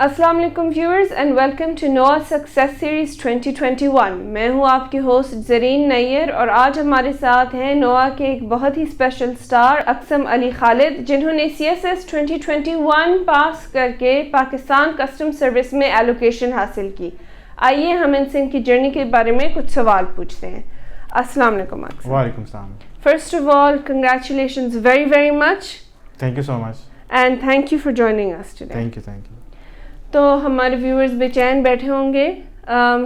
السلام علیکم viewers and welcome to نوا سکسیس سیریز 2021. میں ہوں آپ کی ہوسٹ زرین نیر اور آج ہمارے ساتھ ہیں نوا کے ایک بہت ہی اسپیشل سٹار اقسم علی خالد, جنہوں نے CSS 2021 پاس کر کے پاکستان کسٹم سروس میں ایلوکیشن حاصل کی. آئیے ہم ان سے ان کی جرنی کے بارے میں کچھ سوال پوچھتے ہیں. السلام علیکم اقسم. وعلیکم السلام. First of all congratulations very very much. Thank you so much. And thank you for joining us today. Thank you. تو ہمارے ویورز بے چین بیٹھے ہوں گے,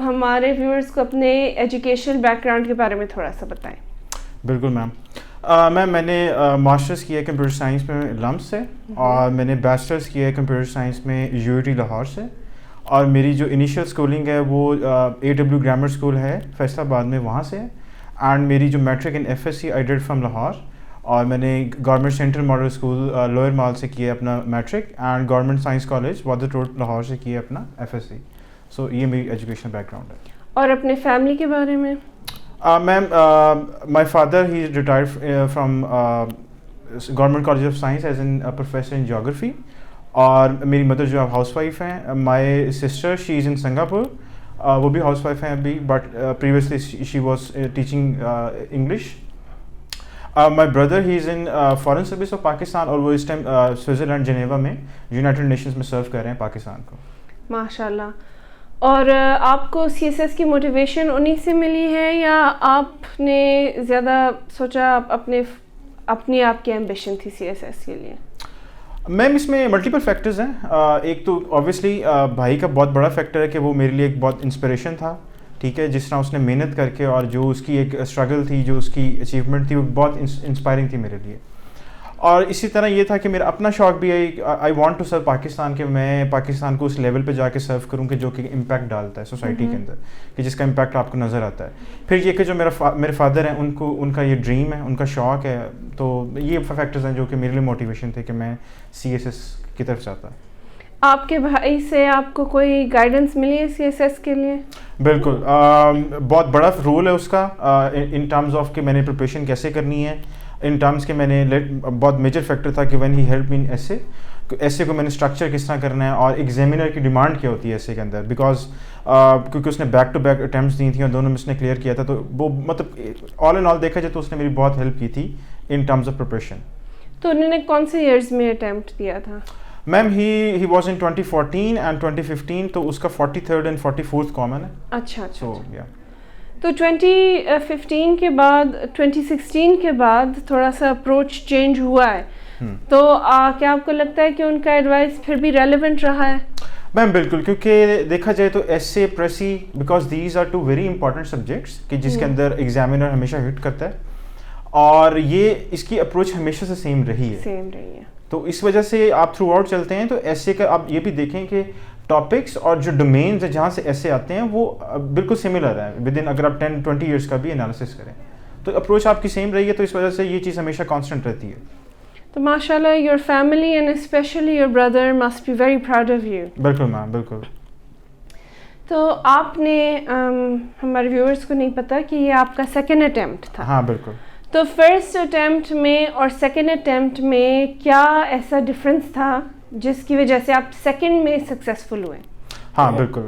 ہمارے ویورز کو اپنے ایجوکیشنل بیک گراؤنڈ کے بارے میں تھوڑا سا بتائیں. بالکل میم, میں نے ماسٹرز کیا ہے کمپیوٹر سائنس میں لمس سے, اور میں نے بیچلرز کیا ہے کمپیوٹر سائنس میں UUT لاہور سے, اور میری جو انیشیل اسکولنگ ہے وہ AW گرامر اسکول ہے فیصل آباد میں, وہاں سے. اینڈ میری جو matric in FSC I did from Lahore, اور میں نے government central model school lower mall سے کیا اپنا matric, and government science college وادر روڈ لاہور سے کیا اپنا FSC. سو یہ میری ایجوکیشن بیک گراؤنڈ ہے. اور اپنے فیملی کے بارے میں؟ Ma'am, my father he is retired from government college of science as an professor in geography, اور میری مدر جو ہے ہاؤس وائف ہیں. My sister she is in Singapore, وہ بھی ہاؤس وائف ہیں ابھی, but previously she was teaching English. My brother he is in foreign service of Pakistan, اور وہ اس ٹائم سوئٹزرلینڈ جنیوا میں یونائٹڈ نیشنز میں سرو کر رہے ہیں پاکستان کو. ماشاء اللہ. اور آپ کو CSS کی موٹیویشن انہیں سے ملی ہے یا آپ نے زیادہ سوچا اپنی آپ کی ایمبیشن تھی CSS کے لیے؟ میم اس میں ملٹیپل فیکٹرز ہیں. ایک تو اوبیسلی بھائی کا بہت بڑا فیکٹر ہے کہ وہ میرے لیے ایک بہت انسپریشن تھا, ٹھیک ہے, جس طرح اس نے محنت کر کے, اور جو اس کی ایک اسٹرگل تھی, جو اس کی اچیومنٹ تھی, وہ بہت انسپائرنگ تھی میرے لیے. اور اسی طرح یہ تھا کہ میرا اپنا شوق بھی ہے, I want to serve Pakistan, کہ میں پاکستان کو اس لیول پہ جا کے سرو کروں کہ جو کہ امپیکٹ ڈالتا ہے سوسائٹی کے اندر, کہ جس کا امپیکٹ آپ کو نظر آتا ہے. پھر یہ کہ جو میرے فادر ہیں, ان کا یہ ڈریم ہے, ان کا شوق ہے, تو یہ فیکٹرز ہیں جو کہ میرے لیے موٹیویشن تھے کہ میں CSS کی طرف جاتا. آپ کے بھائی سے آپ کو کوئی گائیڈنس ملی ہے CSS کے لیے؟ بالکل, بہت بڑا رول ہے اس کا ان ٹرمز آف کہ میں نے پریپریشن کیسے کرنی ہے, ان ٹرمز کہ میں نے بہت میجر فیکٹر تھا کہ وین ہی ہیلپ می ان ایسے کو میں نے اسٹرکچر کس طرح کرنا ہے, اور ایگزامینر کی ڈیمانڈ کیا ہوتی ہے ایسے کے اندر, بیکاز کیونکہ اس نے بیک ٹو بیک اٹیمپٹس دی تھیں اور دونوں میں اس نے کلیئر کیا تھا, تو وہ مطلب آل ان آل دیکھا جائے تو اس نے میری بہت ہیلپ کی تھی ان ٹرمز آف پریپریشن. تو انہوں نے کون سے ایئرز میں اٹیمپٹ دیا تھا؟ میم ہی واز ان 2014 اینڈ 2015, تو اس کا 43rd اینڈ 44th کامن ہے. اچھا. تو 2015 کے بعد 2016 کے بعد تھوڑا سا اپروچ چینج ہوا ہے, تو کیا آپ کو لگتا ہے کہ ان کا ایڈوائس پھر بھی ریلیونٹ رہا ہے؟ میم بالکل, کیونکہ دیکھا جائے تو essay precis, because these are two very important subjects کہ جس کے اندر ایگزامینر ہمیشہ ہٹ کرتا ہے, اور یہ اس کی اپروچ ہمیشہ سے سیم رہی ہے. تو اس وجہ سے آپ تھرو آؤٹ چلتے ہیں, تو ایسے کا آپ یہ بھی دیکھیں کہ ٹاپکس اور جو ڈومینز ہیں جہاں سے ایسے آتے ہیں وہ بالکل سملر ہے ود ان, اگر آپ 10-20 ایئرس کا بھی انالیسس کریں تو اپروچ آپ کی سیم رہی ہے, تو اس وجہ سے یہ چیز ہمیشہ کانسٹنٹ رہتی ہے. تو ماشاء اللہ your family and specially your brother must be very proud of you. بالکل میم, بالکل. تو آپ نے ہمارے ویورس کو نہیں پتا کہ یہ آپ کا سیکنڈ اٹیمپٹ تھا. ہاں بالکل. تو فرسٹ اٹیمپٹ میں اور سیکنڈ اٹیمپٹ میں کیا ایسا ڈفرینس تھا جس کی وجہ سے آپ سیکنڈ میں سکسیزفل ہوئے؟ ہاں بالکل,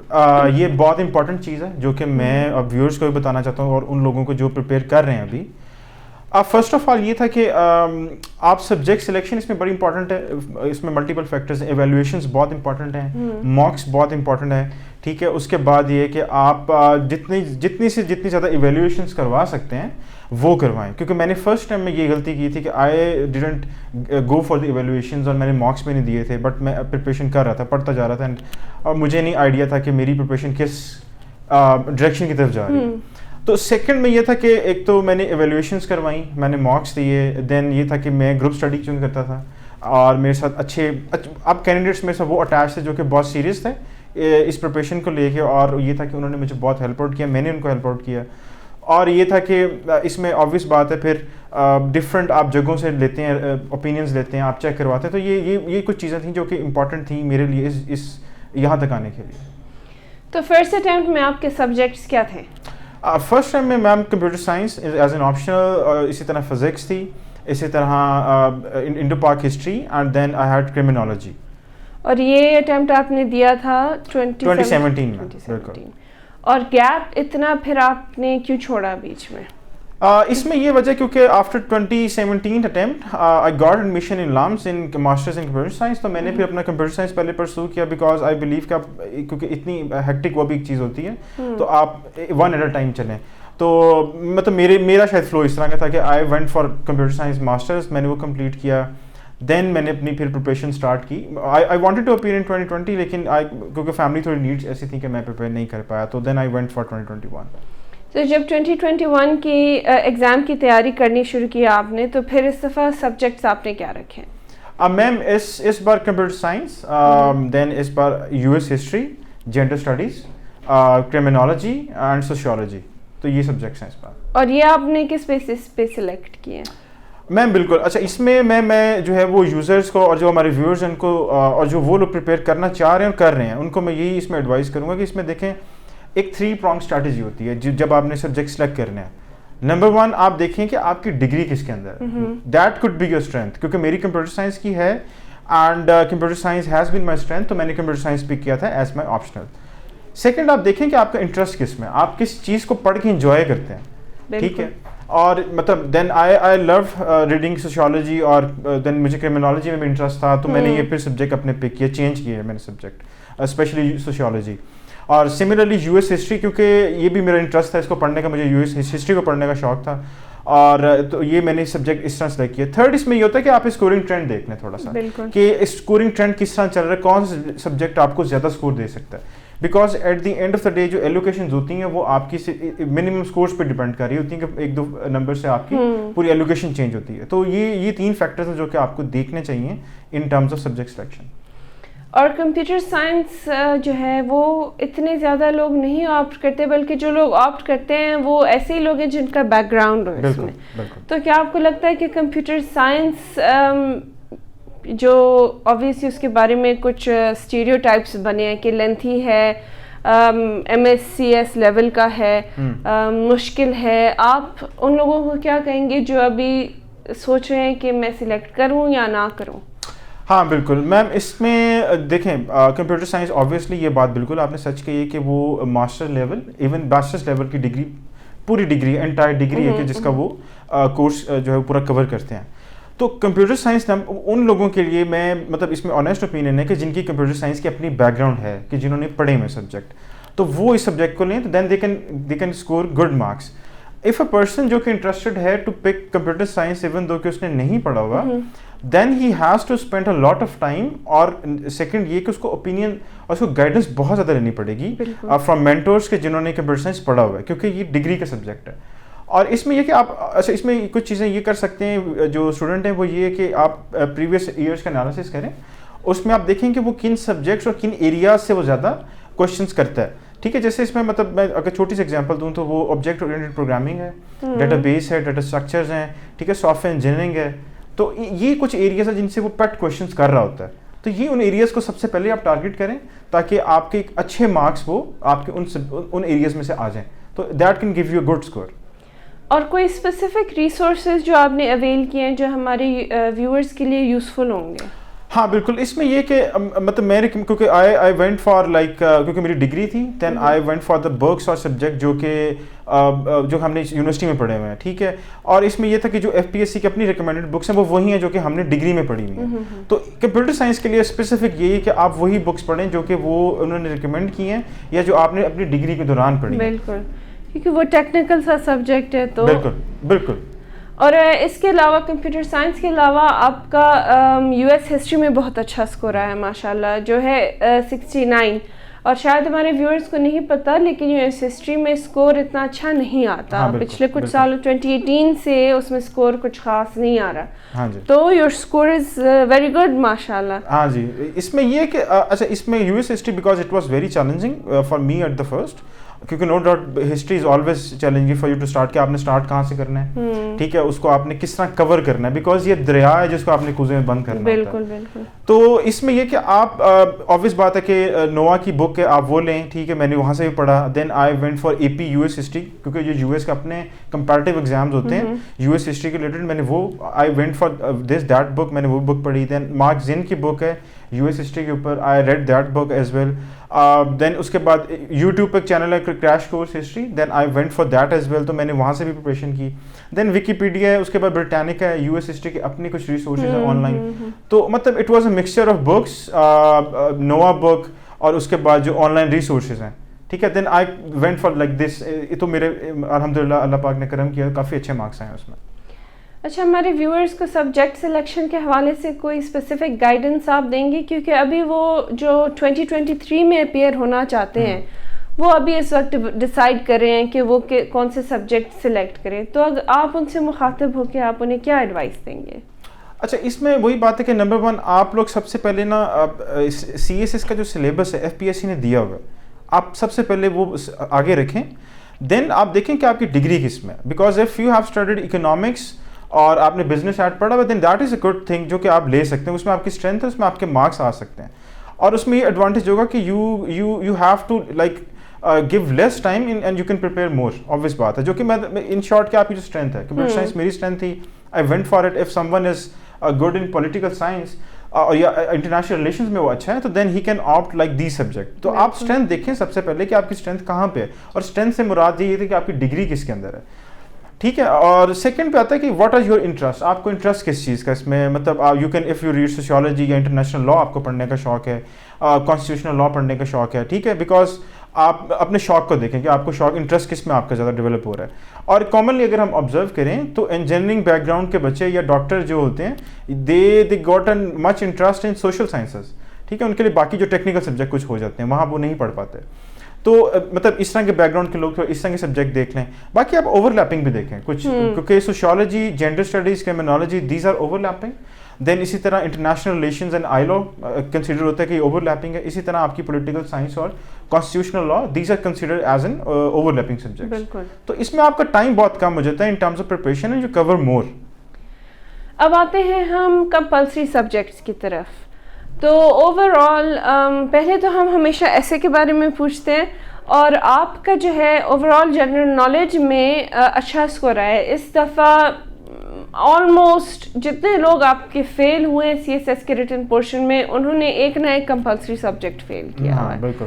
یہ بہت امپورٹنٹ چیز ہے جو کہ میں اب ویورس کو بھی بتانا چاہتا ہوں, اور ان لوگوں کو جو پریپیئر کر رہے ہیں ابھی. فرسٹ آف آل یہ تھا کہ آپ سبجیکٹ سلیکشن اس میں بڑی امپورٹنٹ ہے, اس میں ملٹیپل فیکٹرز ہیں, ایویلویشنز بہت امپورٹنٹ ہیں, مارکس بہت امپورٹنٹ ہے, ٹھیک ہے. اس کے بعد یہ کہ آپ جتنی زیادہ ایویلویشنز کروا سکتے ہیں وہ کروائیں, کیونکہ میں نے فرسٹ ٹائم میں یہ غلطی کی تھی کہ I didn't go for the evaluations, اور میں نے مارکس بھی نہیں دیے تھے, بٹ میں پریپریشن کر رہا تھا, پڑھتا جا رہا تھا, اور مجھے نہیں آئیڈیا تھا کہ میری پریپریشن کس ڈائریکشن کی طرف جا رہی ہے. تو سیکنڈ میں یہ تھا کہ ایک تو میں نے ایویلویشنز کروائیں, میں نے مارکس دیے, دین یہ تھا کہ میں گروپ اسٹڈی چون کرتا تھا, اور میرے ساتھ اچھے اب کینڈیڈیٹس میں سے وہ اٹیچ تھے جو کہ بہت سیریس تھے اس پریپریشن کو لے کے, اور یہ تھا کہ انہوں نے مجھے بہت ہیلپ آؤٹ کیا, میں نے ان کو ہیلپ آؤٹ کیا. اور یہ تھا کہ اس میں آبویس بات ہے پھر ڈفرینٹ آپ جگہوں سے لیتے ہیں, اوپینینز لیتے ہیں, آپ چیک کرواتے ہیں, تو یہ کچھ چیزیں تھیں جو کہ امپورٹنٹ تھیں میرے لیے اس یہاں تک آنے کے لیے. تو فرسٹ اٹیمپٹ میں آپ کے سبجیکٹس کیا تھے؟ فرسٹ ٹائم میں ma'am computer science as an optional, اور اسی طرح فزکس تھی, اسی طرح Indo Pak history, and then I had criminology. اور یہ اٹیمپٹ آپ نے دیا تھا 2017 میں. اور گیپ اتنا پھر آپ نے کیوں چھوڑا بیچ میں؟ اس میں یہ وجہ کیونکہ after 2017 attempt I got admission in LUMS in masters in computer science. تو میں نے پھر اپنا کمپیوٹر سائنس پہلے پرسو کیا بیکاز آئی بلیو کہ آپ کیونکہ اتنی ہیکٹک وہ بھی ایک چیز ہوتی ہے تو آپ ون ایٹ اے ٹائم چلیں. تو مطلب میرا شاید فلو اس طرح کا تھا کہ آئی went for computer science masters, میں نے وہ کمپلیٹ کیا. دین میں نے اپنی پھر پریپریشن اسٹارٹ کی. I wanted to appear in 2020 لیکن کیونکہ فیملی تھوڑی نیڈس ایسی تھیں کہ میں پریپیئر نہیں کر پایا. تو دین آئی وینٹ فار 2021. تو جب 2021 کی ایگزام کی تیاری کرنی شروع کی آپ نے تو پھر اس دفعہ سبجیکٹس آپ نے کیا رکھے؟ میم اس بار کمپیوٹر سائنس, دین اس بار US history, gender studies, criminology and sociology. تو یہ سبجیکٹس ہیں اس بار. اور یہ آپ نے کس بیسس پہ سلیکٹ کیے ہیں؟ میم بالکل. اچھا اس میں میں جو ہے وہ یوزرس کو اور جو ہمارے ویورز ہیں ان کو اور جو وہ لوگ پریپیئر کرنا چاہ رہے ہیں اور کر رہے ہیں ان کو میں یہی اس میں ایڈوائز کروں گا کہ اس میں دیکھیں ایک 3 pronged اسٹریٹجی ہوتی ہے جب آپ نے سبجیکٹ سلیکٹ کرنا ہے. نمبر 1 آپ دیکھیں کہ آپ کی ڈگری کس کے اندر ہے. That could be your strength, کیونکہ میری کمپیوٹر سائنس کی ہے and computer science has been my strength, تو میں نے کمپیوٹر سائنس پک کیا تھا ایز مائی آپشنل. سیکنڈ آپ دیکھیں کہ آپ کا انٹرسٹ کس میں, آپ کس چیز کو پڑھ کے انجوائے کرتے ہیں. ٹھیک ہے. اور مطلب دین آئی لو ریڈنگ سوشیولوجی اور دین مجھے کرمنالوجی میں بھی انٹرسٹ تھا تو میں نے یہ پھر سبجیکٹ اپنے پک کیا, چینج کیا ہے میں نے سبجیکٹ, اسپیشلی سوشیولوجی. اور سملرلی US ہسٹری, کیونکہ یہ بھی میرا انٹرسٹ تھا اس کو پڑھنے کا, مجھے US ہسٹری کو پڑھنے کا شوق تھا اور تو یہ میں نے سبجیکٹ اس طرح سلیکٹ کیا. تھرڈ اس میں یہ ہوتا ہے کہ آپ اسکورنگ ٹرینڈ دیکھ لیں تھوڑا سا کہ اسکورنگ ٹرینڈ کس طرح چل رہا ہے, کون سا سبجیکٹ آپ کو زیادہ اسکور دے سکتا ہے. Because at the end of the day جو ایلوکیشنز ہوتی ہیں وہ آپ کی منیمم اسکورس پہ ڈپینڈ کر رہی ہوتی ہیں کہ 1-2 نمبر سے آپ کی پوری ایلوکیشن چینج ہوتی ہے. تو یہ 3 فیکٹرز ہیں جو کہ آپ کو دیکھنے چاہیے ان ٹرمز آف سبجیکٹ سلیکشن. اور کمپیوٹر سائنس جو ہے وہ اتنے زیادہ لوگ نہیں آپٹ کرتے, بلکہ جو لوگ آپٹ کرتے ہیں وہ ایسے ہی لوگ ہیں جن کا بیک گراؤنڈ ہو اس میں. تو کیا آپ کو لگتا ہے کہ کمپیوٹر سائنس جو آبویسلی اس کے بارے میں کچھ اسٹیریو ٹائپس بنے ہیں کہ لینتھی ہے, MSCS لیول کا ہے, مشکل ہے, آپ ان لوگوں کو کیا کہیں گے جو ابھی سوچ رہے ہیں کہ میں سلیکٹ کروں یا نہ کروں؟ ہاں بالکل میم, اس میں دیکھیں کمپیوٹر سائنس آبویسلی یہ بات بالکل آپ نے سچ کہی ہے کہ وہ master level even bachelors level کی ڈگری, پوری ڈگری, انٹائر ڈگری ہے کہ جس کا وہ کورس جو ہے پورا کور کرتے ہیں. تو کمپیوٹر سائنس ان لوگوں کے لیے میں مطلب اس میں آنیسٹ اوپینین ہے کہ جن کی کمپیوٹر سائنس کی اپنی بیک گراؤنڈ ہے کہ جنہوں نے پڑھے ہوئے سبجیکٹ, تو وہ اس سبجیکٹ کو لیں تو then they can score good marks. If a person جو کہ انٹرسٹڈ ہے to pick computer science even though کہ اس نے نہیں پڑھا ہوگا, then he has to spend a lot of time. اور سیکنڈ یہ کہ اس کو اوپینین اور اس کو گائیڈنس بہت زیادہ لینی پڑے گی فرام مینٹورس کے جنہوں نے کمپیوٹر سائنس پڑھا ہوا ہے, کیونکہ یہ ڈگری کا سبجیکٹ ہے. اور اس میں یہ کہ آپ اچھا اس میں کچھ چیزیں یہ کر سکتے ہیں جو اسٹوڈنٹ ہیں, وہ یہ کہ آپ پریویس ایئرس کا انالیسس کریں. اس میں آپ دیکھیں کہ وہ کن سبجیکٹس اور کن ایریاز سے وہ زیادہ کوشچنس کرتا ہے. ٹھیک ہے, جیسے اس میں مطلب میں اگر چھوٹی سی ایگزامپل دوں تو وہ آبجیکٹ اورینٹڈ پروگرامنگ ہے, ڈیٹا بیس ہے, ڈیٹا اسٹرکچرز ہیں, ٹھیک ہے, سافٹ ویئر انجینئرنگ ہے. تو یہ کچھ ایریاز ہیں جن سے وہ پیٹ کوشچنس کر رہا ہوتا ہے. تو یہ ان ایریاز کو سب سے پہلے آپ ٹارگیٹ کریں تاکہ آپ کے اچھے مارکس وہ آپ کے ان ایریاز میں سے آ جائیں. تو that can give you a good score. اور کوئی اسپیسیفک ریسورسز جو آپ نے اویل کیے ہیں جو ہمارے ویورز کے لیے یوزفل ہوں گے؟ ہاں بالکل, اس میں یہ کہ مطلب میں کیونکہ آئی وینٹ فار لائک کیونکہ میری ڈگری تھی, then I went for the books اور سبجیکٹ جو ہم نے یونیورسٹی میں پڑھے ہوئے ہیں. ٹھیک ہے, اور اس میں یہ تھا کہ جو FPSC کی اپنی ریکمینڈیڈ بکس ہیں وہ وہی ہیں جو کہ ہم نے ڈگری میں پڑھی ہوئی ہیں. تو کمپیوٹر سائنس کے لیے اسپیسیفک یہی ہے کہ آپ وہی بکس پڑھیں جو کہ وہ انہوں نے ریکمینڈ کی ہیں یا جو آپ نے اپنی ڈگری کے دوران پڑھی. بالکل, کیونکہ وہ ٹیکنیکل سا سبجیکٹ ہے. تو بالکل. اور اس کے علاوہ کمپیوٹر سائنس کے علاوہ آپ کا US ہسٹری میں بہت اچھا اسکور آیا ہے ماشاء اللہ, جو ہے 69. اور شاید ہمارے ویورز کو نہیں پتہ لیکن US ہسٹری میں اسکور اتنا اچھا نہیں آتا. پچھلے کچھ سالوں 2018 سے اس میں اسکور کچھ خاص نہیں آ رہا. تو your score is very good ماشاء اللہ. ہاں جی, اس میں یہ کہ اچھا اس میں US history because it was very challenging for me at the first, کیونکہ no doubt history is always challenging for you to start کہ آپ نے اسٹارٹ کہاں سے کرنا ہے, ٹھیک ہے, اس کو آپ نے کس طرح کور کرنا ہے, بیکاز یہ دریا ہے جس کو آپ نے کوزے میں بند کرنا ہوتا ہے. بالکل. تو اس میں یہ کہ آپ آبویس بات ہے کہ نوا کی بک ہے آپ وہ لیں, ٹھیک ہے, میں نے وہاں سے بھی پڑھا. Then I went for A P U S history, کیونکہ جو یو ایس کے اپنے کمپیریٹیو ایگزامز ہوتے ہیں یو ایس ہسٹری کے ریلیٹڈ, میں نے وہ آئی وینٹ فار دیٹ بک, میں نے وہ بک پڑھی. دین مارک زن کی بک ہے یو ایس ہسٹری کے اوپر, I read that book as well. Then اس کے بعد یوٹیوب پہ ایک چینل ہے crash course history, then I went for that as well, تو میں نے وہاں سے بھی پریپریشن کی. دین ویکیپیڈیا ہے, اس کے بعد برٹانیکا ہے, یو ایس ہسٹری کے اپنے کچھ ریسورسز ہیں آن لائن. تو مطلب it was a mixture of books, نوا بک اور اس کے بعد جو آن لائن ریسورسز ہیں, ٹھیک ہے. Then I went for like this, تو میرے الحمدللہ اللہ پاک نے کرم کیا, کافی اچھے مارکس آئے اس میں. اچھا, ہمارے ویورز کو سبجیکٹ سلیکشن کے حوالے سے کوئی اسپیسیفک گائیڈنس آپ دیں گے, کیونکہ ابھی وہ جو 2023 میں اپیئر ہونا چاہتے ہیں وہ ابھی اس وقت ڈیسائیڈ کر رہے ہیں کہ وہ کون سے سبجیکٹ سلیکٹ کریں, تو آپ ان سے مخاطب ہو کے آپ انہیں کیا ایڈوائس دیں گے؟ اچھا, اس میں وہی بات ہے کہ نمبر 1 آپ لوگ سب سے پہلے نا سی ایس ایس کا جو سلیبس ہے ایف پی ایس سی نے دیا ہوا ہے, آپ سب سے پہلے وہ آگے رکھیں. دین آپ دیکھیں کہ آپ کی ڈگری کس میں, because if you have studied economics اور آپ نے بزنس ایڈ پڑھا ہوا, then that is a good thing جو کہ آپ لے سکتے ہیں, اس میں آپ کی اسٹرینتھ ہے, اس میں آپ کے مارکس آ سکتے ہیں. اور اس میں یہ ایڈوانٹیج ہوگا کہ you have to like give less time and you can prepare more, obvious بات ہے, جو کہ میں ان شارٹ کہ آپ کی جو اسٹرینتھ ہے, کمپیوٹر سائنس میری اسٹرینتھ تھی, I went for it. If some one is good in political science اور یا انٹرنیشنل ریلیشنز میں وہ اچھا ہے, تو then he can opt like the subject. تو آپ اسٹرینتھ دیکھیں سب سے پہلے کہ آپ کی اسٹرینتھ کہاں پہ ہے, اور اسٹرینتھ سے مراد یہ تھی کہ آپ کی ڈگری کس کے اندر ہے, ٹھیک ہے. اور سیکنڈ پہ آتا ہے کہ واٹ آر یور انٹرسٹ, آپ کو انٹرسٹ کس چیز کا اس میں, مطلب you can if you read sociology یا انٹرنیشنل لا آپ کو پڑھنے کا شوق ہے, کانسٹیٹیوشنل لا پڑھنے کا شوق ہے, ٹھیک ہے, بیکاز آپ اپنے شوق کو دیکھیں کہ آپ کو شوق انٹرسٹ کس میں آپ کا زیادہ ڈیولپ ہو رہا ہے. اور کامنلی اگر ہم آبزرو کریں تو انجینئرنگ بیک گراؤنڈ کے بچے یا ڈاکٹر جو ہوتے ہیں they got an much interest in social sciences, ٹھیک ہے, ان کے لیے باقی جو ٹیکنیکل سبجیکٹ کچھ ہو جاتے ہیں وہاں وہ نہیں پڑھ پاتے. تو مطلب اس طرح کے بیک گراؤنڈ کے لوگ اس طرح کے سبجیکٹ دیکھ لیں. باقی آپ اوور لیپنگ بھی دیکھیں کچھ, کیونکہ sociology, gender studies, criminology, these are overlapping. Then اسی طرح international relations and I law consider ہوتا ہے کہ اوور لیپنگ ہے. اسی طرح آپ کی پولیٹیکل سائنس اور constitutional law, these are considered as an overlapping subject. تو اس میں آپ کا ٹائم بہت کم ہو جاتا ہے in terms of preparation and you cover more. اب آتے ہیں ہم کمپلسری سبجیکٹس کی طرف. تو اوور آل پہلے تو ہم ہمیشہ ایسے کے بارے میں پوچھتے ہیں, اور آپ کا جو ہے اوور آل جنرل نالج میں اچھا اسکور ہے. اس دفعہ آلموسٹ جتنے لوگ آپ کے فیل ہوئے سی ایس ایس کے ریٹن پورشن میں, انہوں نے ایک نہ ایک کمپلسری سبجیکٹ فیل کیا ہوا ہے. بالکل.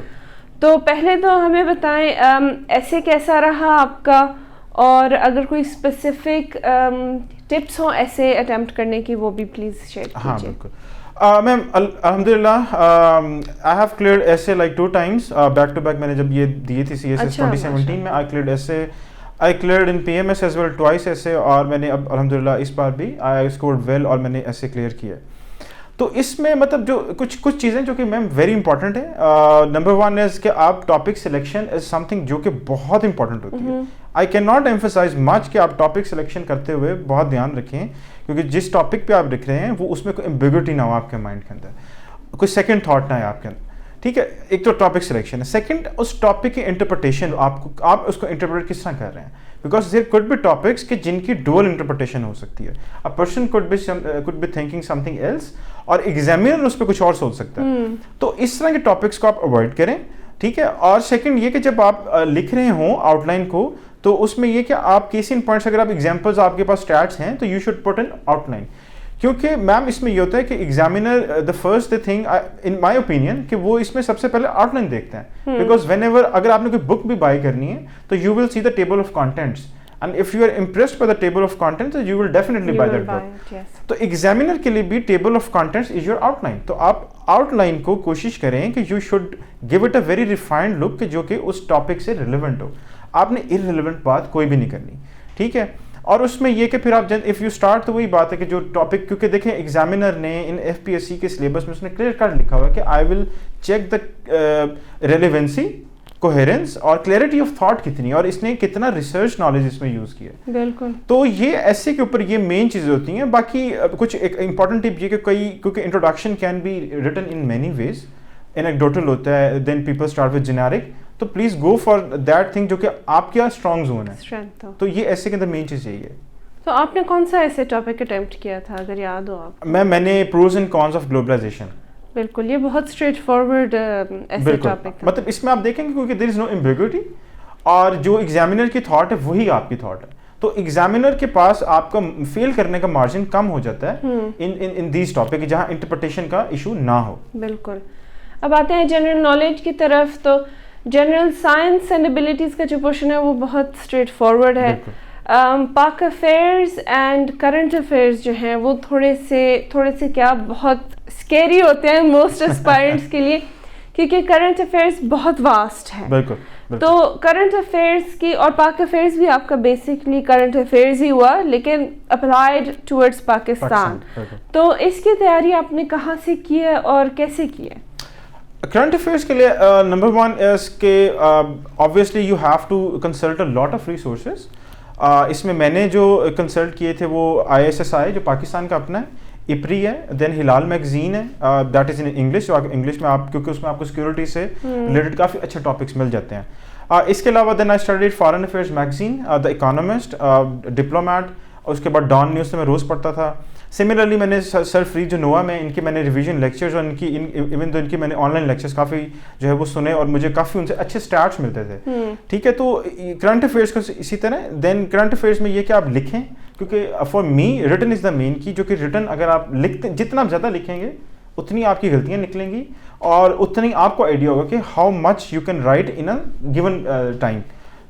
تو پہلے تو ہمیں بتائیں ایسے کیسا رہا آپ کا, اور اگر کوئی اسپیسیفک ٹپس ہوں ایسے اٹیمپٹ کرنے کی وہ بھی پلیز شیئر کیجیے. ہاں بالکل. میم الحمدللہ I have cleared essay like 2 times back to back. میں نے جب یہ دی تھی سی ایس ایس 2017 میں, I cleared essay, I cleared in P M S as well twice essay, اور میں نے اب الحمدللہ اس بار بھی آئی اسکورڈ ویل اور میں نے ایسے کلیئر کیا. تو اس میں مطلب جو کچھ چیزیں جو کہ میم ویری امپورٹنٹ ہے. نمبر 1 از کہ آپ topic selection is some thing جو کہ بہت امپورٹنٹ ہوتی ہے. آئی کین ناٹ ایمفسائز مچ کہ آپ ٹاپک سلیکشن کرتے ہوئے بہت دھیان رکھیں, کیونکہ جس ٹاپک پہ آپ لکھ رہے ہیں وہ اس میں کوئی ایمبیگوٹی نہ ہو آپ کے مائنڈ کے اندر, کوئی سیکنڈ تھاٹ نہ ہے آپ کے اندر, ٹھیک ہے. ایک تو ٹاپک سلیکشن ہے. سیکنڈ, اس ٹاپک کی انٹرپریٹیشن, آپ اس کو انٹرپریٹ کس طرح کر رہے ہیں, because there could be topics کہ جن کی ڈوئل انٹرپریٹیشن ہو سکتی ہے. A person could be thinking something else اور ایگزامینر اس پہ کچھ اور سوچ سکتا ہے. تو اس طرح کے ٹاپکس کو آپ اوائڈ کریں, ٹھیک ہے. اور سیکنڈ یہ کہ جب آپ لکھ رہے ہوں آؤٹ لائن کو, تو اس میں یہ کہ آپ کیس ان پوائنٹس, اگر آپ ایگزامپلس آپ کے پاس اسٹیٹس ہیں تو you should put in out line. کیونکہ میم اس میں یہ ہوتا ہے کہ examiner the first thing in my opinion کہ وہ اس میں سب سے پہلے آؤٹ لائن دیکھتے ہیں, بیکاز وین ایور اگر آپ نے کوئی بک بھی بائی کرنی ہے تو you will see the table of contents, and if you are impressed by the table of contents you will definitely buy that book. تو ایگزامینر کے لیے بھی table of contents is your outline. تو آپ outline کو کوشش کریں کہ you should give it a very refined look کہ جو کہ اس ٹاپک سے ریلیونٹ ہو. آپ نے ارریلیونٹ بات کوئی بھی نہیں کرنی, ٹھیک ہے. اور اس میں یہ کہ پھر آپ اف یو اسٹارٹ, تو وہی بات ہے کہ جو ٹاپک, کیونکہ دیکھیں ایگزامینر نے ان ایف پی ایس سی کے سلیبس میں اس نے کلیئر کٹ لکھا ہوا ہے کہ آئی ول چیک دا ریلیونسی, کوہیرنس اور کلیئرٹی آف تھاٹ کتنی, اور اس نے کتنا ریسرچ نالج اس میں یوز کیا. بالکل. تو یہ ایسے کے اوپر یہ مین چیزیں ہوتی ہیں. باقی کچھ ایک امپورٹنٹ ٹپ یہ کہ کیونکہ introduction can be written in many ways, anecdotal ہوتا ہے, then people start with generic, تو please go for that thing جو کہ آپ کا اسٹرانگ زون ہے. اسٹرینتھ ہو. تو یہ ایسے کے اندر مین چیز یہی ہے. تو آپ نے کون سا ایسے ٹاپک اٹیمپٹ کیا تھا اگر یاد ہو آپ؟ میں نے pros and cons of globalization. بالکل, یہ بہت اسٹریٹ فارورڈ ایسے ٹاپک تھا. مطلب اس میں آپ دیکھیں گے کیونکہ دیر از نو ایمبیگوٹی, اور جو ایگزامینر کی تھاٹ ہے وہی آپ کی تھاٹ ہے. تو ایگزامینر کے پاس آپ کا فیل کرنے کا مارجن کم ہو جاتا ہے ان دیز ٹاپک جہاں انٹرپریٹیشن کا ایشو نہ ہو. بالکل. اب آتے ہیں جنرل نالج کی طرف. تو جنرل سائنس اینڈ ایبلٹیز کا جو پورشن ہے وہ بہت اسٹریٹ فارورڈ ہے. پاک افیئرز اینڈ کرنٹ افیئرز جو ہیں وہ تھوڑے سے کیا بہت اسکیری ہوتے ہیں موسٹ اسپائرنٹس کے لیے, کیونکہ کرنٹ افیئرز بہت واسٹ ہے. بالکل. تو کرنٹ افیئرز کی, اور پاک افیئرز بھی آپ کا بیسکلی کرنٹ افیئرز ہی ہوا لیکن اپلائیڈ ٹورڈز پاکستان. تو اس کی تیاری آپ نے کہاں سے کی ہے اور کیسے کی ہے؟ کرنٹ افیئرس کے لیے نمبر ون از کہ obviously you have to consult a lot of resources. اس میں نے جو کنسلٹ کیے تھے وہ ISSI جو پاکستان کا اپنا ہے, IPRI ہے, دین ہلال میگزین ہے, دیٹ از ان انگلش, جو انگلش میں آپ کیونکہ اس میں آپ کو سیکورٹی سے ریلیٹڈ کافی اچھے ٹاپکس مل جاتے ہیں. اس کے علاوہ then I studied foreign affairs magazine, the economist, diplomat, اور اس کے بعد ڈان نیوز سے میں روز پڑھتا تھا. سملرلی میں نے سر فری جو نوا میں ان کی میں نے ریویژن لیکچرز اور ان کی ایون تو ان کی میں نے آن لائن لیکچرز کافی جو ہے وہ سنے, اور مجھے کافی ان سے اچھے اسٹارٹس ملتے تھے. ٹھیک ہے, تو کرنٹ افیئرس کو اسی طرح. دین کرنٹ افیئرس میں یہ کہ آپ لکھیں, کیونکہ فار می ریٹن از دا مین کی, جو کہ ریٹن اگر آپ لکھتے جتنا زیادہ لکھیں گے اتنی آپ کی غلطیاں نکلیں گی, اور اتنی آپ کو آئیڈیا ہوگا کہ how much you can write in a given time.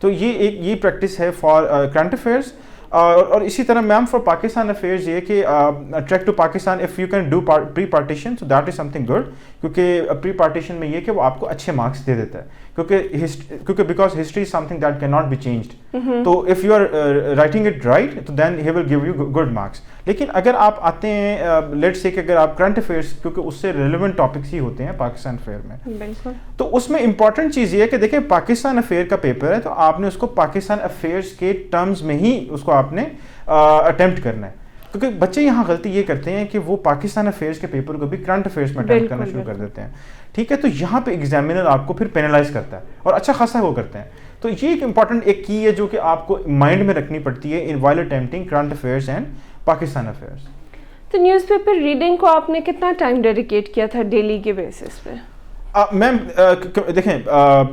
تو یہ پریکٹس ہے فار کرنٹ افیئرس. اور اسی طرح میم فار پاکستان افیئرز یہ کہ track to Pakistan if you can do pre partition so that is something good, کیونکہ پری پارٹیشن میں یہ کہ وہ آپ کو اچھے مارکس دے دیتا ہے, کیونکہ because history is something that can not be changed. تو if you are writing it right تو then he will give you good marks. لیکن اگر آپ آتے ہیں لیٹ سے کہ اگر آپ کرنٹ افیئرس, کیونکہ اس سے ریلیونٹ ٹاپکس ہی ہوتے ہیں پاکستان افیئر میں, تو اس میں امپورٹنٹ چیز یہ ہے کہ دیکھیں پاکستان افیئر کا پیپر ہے تو آپ نے اس کو پاکستان افیئرس کے ٹرمز میں ہی اس کو آپ نے اٹیمپٹ کرنا ہے. کیونکہ بچے یہاں غلطی یہ کرتے ہیں کہ وہ پاکستان افیئرس کے پیپر کو بھی کرنٹ افیئرس میں اٹیمپٹ کرنا شروع کر دیتے ہیں. ٹھیک ہے, تو یہاں پہ ایگزامینر آپ کو پھر پینلائز کرتا ہے, اور اچھا خاصا وہ کرتے ہیں. تو یہ ایک امپورٹنٹ ایک کی ہے جو کہ آپ کو مائنڈ میں رکھنی پڑتی ہے ان while attempting current affairs and Pakistan affairs. تو نیوز پیپر ریڈنگ کو آپ نے کتنا ٹائم ڈیڈیکیٹ کیا تھا ڈیلی کے بیسس پہ؟ میم دیکھیں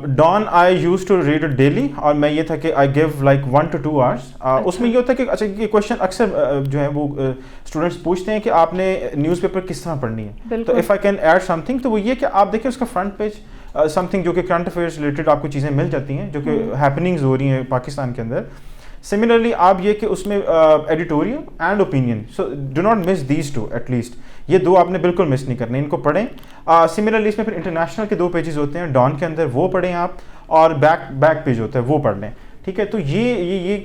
Dawn I used to read daily, اور میں یہ تھا کہ I give like 1 to 2 hours. اس میں یہ ہوتا ہے کہ اچھا یہ کویشچن اکثر جو ہے وہ اسٹوڈنٹس پوچھتے ہیں کہ آپ نے نیوز پیپر کس طرح پڑھنی ہے. تو if I can add something تو وہ یہ کہ آپ دیکھیں اس کا فرنٹ پیج سم تھنگ جو کہ کرنٹ افیئرس ریلیٹڈ آپ کو چیزیں مل جاتی ہیں جو کہ ہیپننگز ہو رہی ہیں پاکستان کے اندر. سملرلی آپ یہ کہ اس میں editorial and opinion, so do not miss these two, at least یہ دو آپ نے بالکل مس نہیں کرنے, ان کو پڑھیں. سملرلی اس میں پھر انٹرنیشنل کے 2 پیجز ہوتے ہیں ڈان کے اندر, وہ پڑھیں آپ, اور بیک پیج ہوتا ہے وہ پڑھ لیں. ٹھیک ہے, تو یہ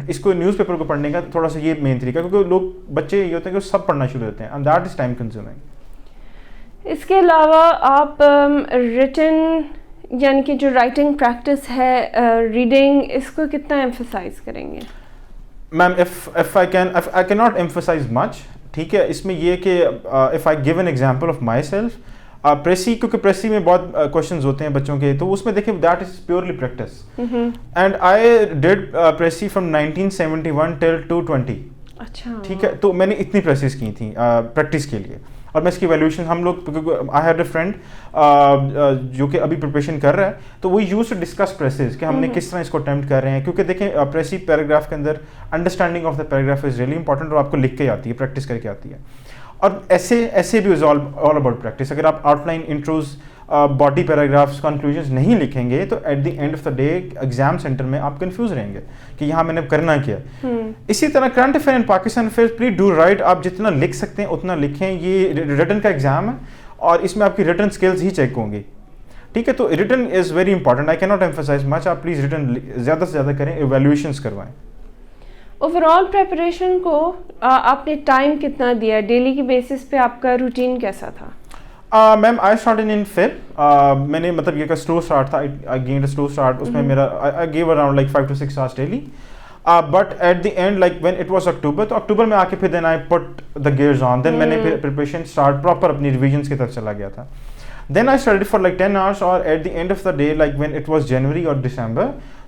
اس کو نیوز پیپر کو پڑھنے کا تھوڑا سا یہ مین طریقہ, کیونکہ لوگ بچے یہ ہوتے ہیں کہ سب پڑھنا شروع ہوتے ہیں, and that is time consuming. اس کے علاوہ آپ ریٹن یعنی کہ جو رائٹنگ پریکٹس ہے ریڈنگ, اس کو کتنا ایمفسائز کریں گے؟ Ma'am if I can not emphasize much. ٹھیک ہے, اس میں یہ کہ if I give an example of myself, precis, کیونکہ پریسی میں بہت کوشچنز ہوتے ہیں بچوں کے, تو اس میں دیکھیں that is purely practice, and I did precis from 1971 till 2020. اچھا, ٹھیک ہے, تو میں نے اتنی پریسز کی تھیں پریکٹس کے لیے, اور میں اس کی ویلیوشن ہم لوگ آئی ہیڈ اے فرینڈ جو کہ ابھی پریپریشن کر رہا ہے, تو وہ یوز ٹو ڈسکس پریسز کہ ہم نے کس طرح اس کو اٹیمپٹ کر رہے ہیں, کیونکہ دیکھیں پریسی پیراگراف کے اندر understanding of the paragraph is really important, اور آپ کو لکھ کے آتی ہے, پریکٹس کر کے آتی ہے. اور ایسے بھی از آل اباؤٹ پریکٹس. اگر آپ outline, intros, body paragraphs, conclusions نہیں لکھیں گے تو at the end of the day exam centre میں آپ کنفیوز رہیں گے کہ یہاں میں نے کرنا کیا. اسی طرح current affair and Pakistan affair, please do right, آپ جتنا لکھ سکتے ہیں اتنا لکھیں. یہ ریٹن کا ایگزام ہے اور اس میں آپ کی ریٹن اسکلز ہی چیک ہوں گی. ٹھیک ہے, تو ریٹن از ویری امپورٹنٹ, آئی کی ناٹ ایمفسائز مچ. آپ پلیز ریٹن زیادہ سے زیادہ کریں, ایویلویشنس کروائیں. اوور آل پریپریشن کو آپ نے ٹائم کتنا دیا؟ ڈیلی کی بیسس پہ آپ کا روٹین کیسا تھا؟ میم آئی اسٹارٹ ان فیب. میں نے مطلب یہ کہ سلو اسٹارٹ تھا, آئی گینڈ اے سلو اسٹارٹ. اس میں میرا I give around like 5 to 6 hours daily, but at the end like when it was October, تو اکٹوبر میں آ کے پھر دین آئی پٹ دا گیئرز آن, دین میں نے پھر پریپریشن اسٹارٹ پراپر اپنی ریویژنس کی طرف چلا گیا تھا. Then I studied for like 10 hours, or at the end of the day, like when it was January or December,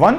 1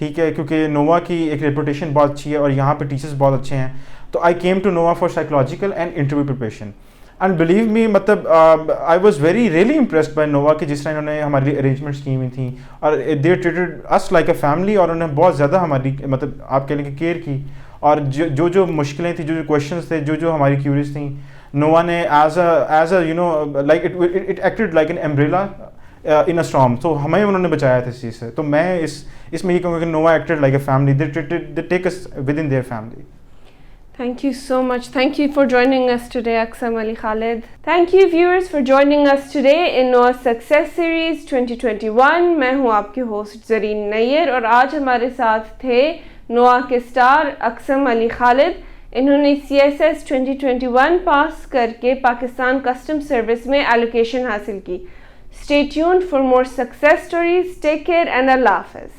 ٹھیک ہے, کیونکہ نووا کی ایک ریپوٹیشن بہت اچھی ہے اور یہاں پہ ٹیچرس بہت اچھے ہیں. تو I came to Nova for psychological and interview preparation. And believe me, مطلب I was really impressed by Nova کہ جس طرح انہوں نے ہماری ارینجمنٹس کی ہوئی تھیں, اور they treated us like a family, اور انہوں نے بہت زیادہ ہماری مطلب آپ کہہ لیں کہ کیئر کی. اور جو مشکلیں تھیں, جو کویشچنس تھے, جو ہماری کیوریز تھیں, نووا نے as a you know like it acted like an umbrella in a storm. تو ہمیں انہوں نے بچایا تھا اس چیز سے. تو میں اس میں یہ کہوں گا کہ Nova acted like a family. They take us with in their family. Thank you so much. Thank you for joining us today, Aksam Ali Khalid. Thank you viewers for joining us today in Noah Success Series 2021. میں ہوں آپ کی host زرین near, اور آج ہمارے ساتھ تھے nova کے اسٹار اکسم علی خالد. انہوں نے CSS 2021 پاس کر کے پاکستان کسٹم سروس میں ایلوکیشن حاصل کی. Stay tuned for more success stories. Take care and Allah Hafiz.